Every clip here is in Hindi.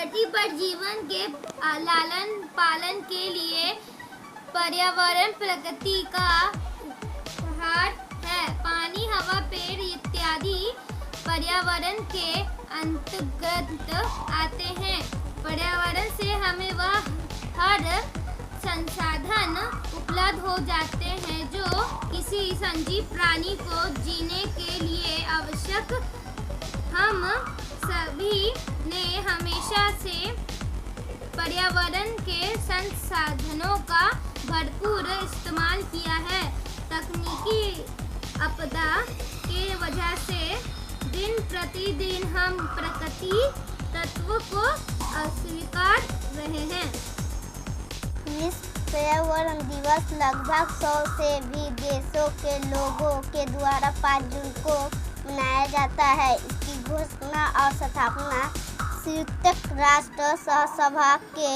धरती पर जीवन के लालन पालन के लिए पर्यावरण प्रकृति का उपहार है। पानी, हवा, पेड़ इत्यादि पर्यावरण के अंतर्गत आते हैं। पर्यावरण से हमें वह हर संसाधन उपलब्ध हो जाते हैं जो किसी सजीव प्राणी को जीने के लिए आवश्यक। हम सभी ने हमेशा से पर्यावरण के संसाधनों का भरपूर इस्तेमाल किया है। तकनीकी आपदा के वजह से दिन प्रतिदिन हम प्रकृति तत्व को अस्वीकार रहे हैं। विश्व पर्यावरण दिवस लगभग 100 से भी देशों के लोगों के द्वारा 5 जून को मनाया जाता है। इसकी घोषणा और स्थापना संयुक्त राष्ट्र महासभा के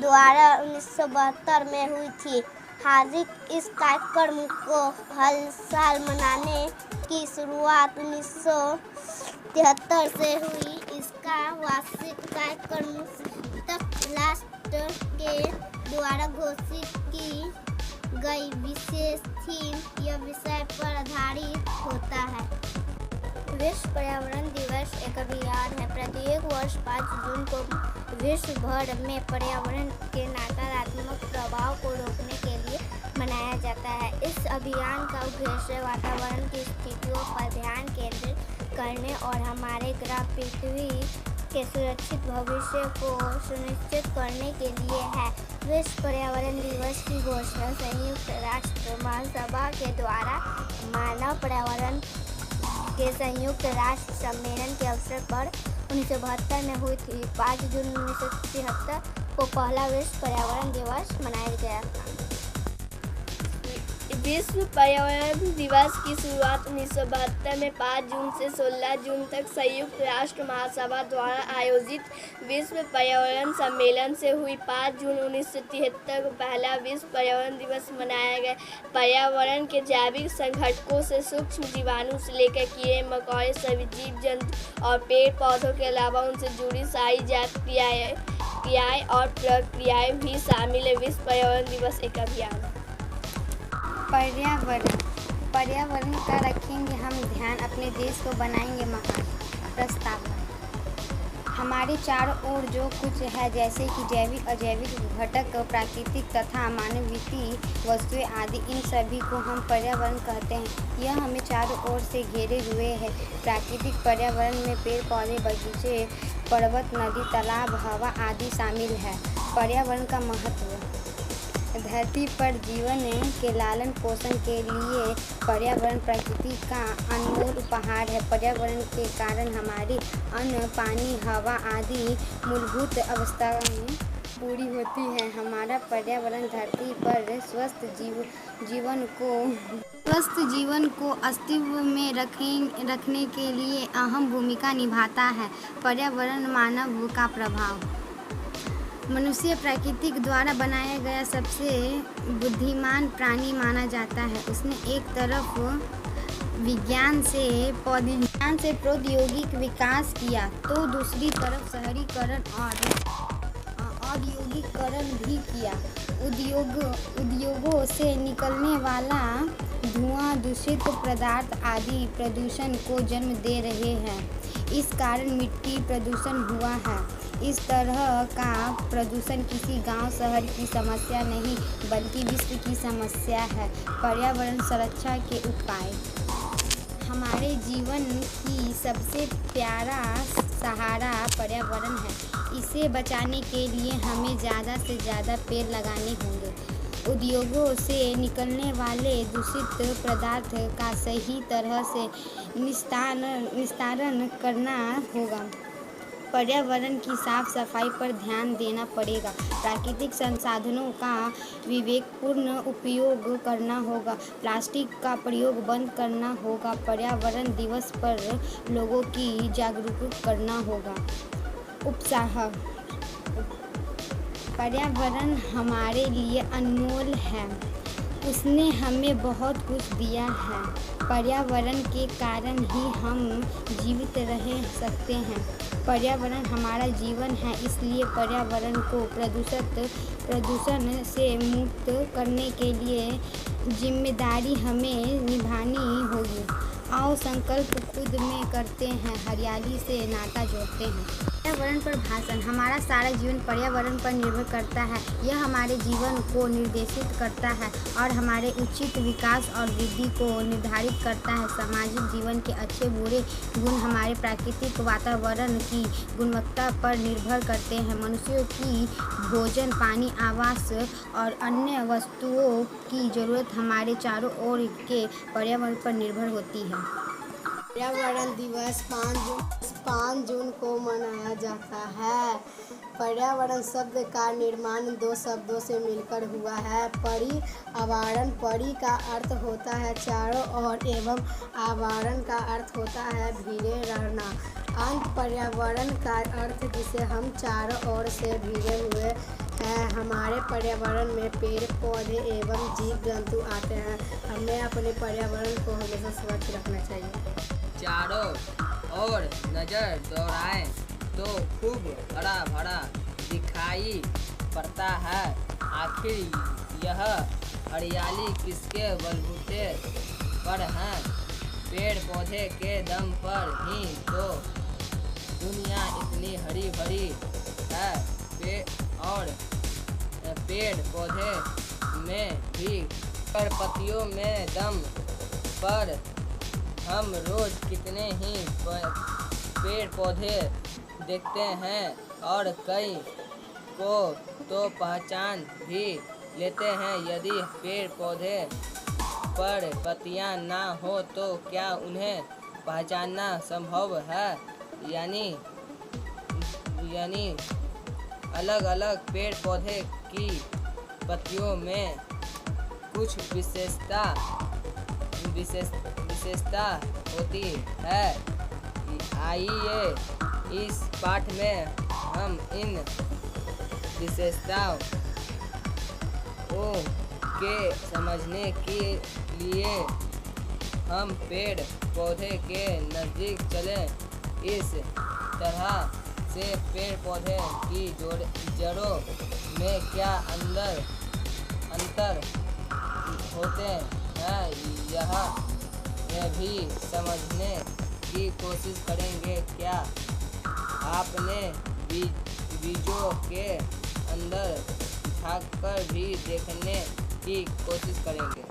द्वारा 1972 में हुई थी। हार्दिक इस कार्यक्रम को हर साल मनाने की शुरुआत 1973 से हुई। इसका वार्षिक कार्यक्रम संयुक्त राष्ट्र के द्वारा घोषित की गई विशेष थीम या विषय पर आधारित होता है। विश्व पर्यावरण दिवस एक अभियान है। प्रत्येक वर्ष 5 जून को विश्व भर में पर्यावरण के नकारात्मक प्रभाव को रोकने के लिए मनाया जाता है। इस अभियान का उद्देश्य वातावरण की स्थितियों पर ध्यान केंद्रित करने और हमारे ग्रह पृथ्वी के सुरक्षित भविष्य को सुनिश्चित करने के लिए है। विश्व पर्यावरण दिवस की घोषणा संयुक्त राष्ट्र महासभा के द्वारा मानव पर्यावरण के संयुक्त राष्ट्र सम्मेलन के अवसर पर 1972 में हुई थी। 5 जून 1973 को पहला विश्व पर्यावरण दिवस मनाया गया था। विश्व पर्यावरण दिवस की शुरुआत 1972 में 5 जून से 16 जून तक संयुक्त राष्ट्र महासभा द्वारा आयोजित विश्व पर्यावरण सम्मेलन से हुई। 5 जून 1973 को पहला विश्व पर्यावरण दिवस मनाया गया। पर्यावरण के जैविक संघटकों से सूक्ष्म जीवाणु से लेकर कीड़े मकोड़े, सभी जीव जंतु और पेड़ पौधों के अलावा उनसे जुड़ी सारी जात क्रियाएं और प्रक्रियाएं भी शामिल है। विश्व पर्यावरण दिवस एक अभियान है। पर्यावरण का रखेंगे हम ध्यान, अपने देश को बनाएंगे महान। प्रस्तावना। हमारे चारों ओर जो कुछ है, जैसे कि जैविक, अजैविक घटक, प्राकृतिक तथा मानवीय वस्तुएं आदि, इन सभी को हम पर्यावरण कहते हैं। यह हमें चारों ओर से घेरे हुए है। प्राकृतिक पर्यावरण में पेड़ पौधे, बगीचे, पर्वत, नदी, तालाब, हवा आदि शामिल है। पर्यावरण का महत्व। धरती पर जीवन के लालन पोषण के लिए पर्यावरण प्रकृति का अनमोल उपहार है। पर्यावरण के कारण हमारी अन्न, पानी, हवा आदि मूलभूत अवस्थाएं पूरी होती है। हमारा पर्यावरण धरती पर स्वस्थ जीवन को अस्तित्व में रखने के लिए अहम भूमिका निभाता है। पर्यावरण मानव का प्रभाव। मनुष्य प्रकृति द्वारा बनाया गया सबसे बुद्धिमान प्राणी माना जाता है। उसने एक तरफ विज्ञान से प्रौद्योगिक विकास किया तो दूसरी तरफ शहरीकरण और औद्योगिकरण भी किया। उद्योगों से निकलने वाला धुआं, दूषित पदार्थ आदि प्रदूषण को जन्म दे रहे हैं। इस कारण मिट्टी प्रदूषण हुआ है। इस तरह का प्रदूषण किसी गांव शहर की समस्या नहीं बल्कि विश्व की समस्या है। पर्यावरण संरक्षा के उपाय। हमारे जीवन की सबसे प्यारा सहारा पर्यावरण है। इसे बचाने के लिए हमें ज़्यादा से ज़्यादा पेड़ लगाने होंगे। उद्योगों से निकलने वाले दूषित पदार्थ का सही तरह से निस्तारण करना होगा। पर्यावरण की साफ सफाई पर ध्यान देना पड़ेगा। प्राकृतिक संसाधनों का विवेकपूर्ण उपयोग करना होगा। प्लास्टिक का प्रयोग बंद करना होगा। पर्यावरण दिवस पर लोगों की जागरूक करना होगा। उत्साह। पर्यावरण हमारे लिए अनमोल है। उसने हमें बहुत कुछ दिया है। पर्यावरण के कारण ही हम जीवित रह सकते हैं। पर्यावरण हमारा जीवन है, इसलिए पर्यावरण को प्रदूषण से मुक्त करने के लिए जिम्मेदारी हमें निभानी होगी। आओ संकल्प खुद में करते हैं, हरियाली से नाता जोड़ते हैं। पर्यावरण पर भाषण। हमारा सारा जीवन पर्यावरण पर निर्भर करता है। यह हमारे जीवन को निर्देशित करता है और हमारे उचित विकास और वृद्धि को निर्धारित करता है। सामाजिक जीवन के अच्छे बुरे गुण हमारे प्राकृतिक वातावरण की गुणवत्ता पर निर्भर करते हैं। मनुष्यों की भोजन, पानी, आवास और अन्य वस्तुओं की जरूरत हमारे चारों ओर के पर्यावरण पर निर्भर होती है। पर्यावरण दिवस 5 जून को मनाया जाता है। पर्यावरण शब्द का निर्माण 2 शब्दों से मिलकर हुआ है। पर्यावरण, परि का अर्थ होता है चारों ओर एवं आवरण का अर्थ होता है घिरे रहना। अंत पर्यावरण का अर्थ जिसे हम चारों ओर से घिरे हुए हैं। हमारे पर्यावरण में पेड़ पौधे एवं जीव जंतु आते हैं। हमें अपने पर्यावरण को हमेशा स्वच्छ रखना चाहिए। चारों ओर नज़र दौड़ाएं तो खूब हरा भरा दिखाई पड़ता है। आखिर यह हरियाली किसके बलबूते पर है? पेड़ पौधे के दम पर ही तो दुनिया इतनी हरी भरी है। पेड़ पौधे में भी पत्तियों में दम पर हम रोज कितने ही पेड़ पौधे देखते हैं और कई को तो पहचान भी लेते हैं। यदि पेड़ पौधे पर पत्तियां ना हो तो क्या उन्हें पहचानना संभव है? यानी अलग अलग पेड़ पौधे की पत्तियों में कुछ विशेषता होती है। आइए इस पाठ में हम इन विशेषताओं के समझने के लिए हम पेड़ पौधे के नज़दीक चलें। इस तरह से पेड़ पौधे की जड़ों में क्या अंतर होते हैं, यह भी समझने की कोशिश करेंगे। क्या आपने बीजों के अंदर झांककर भी देखने की कोशिश करेंगे?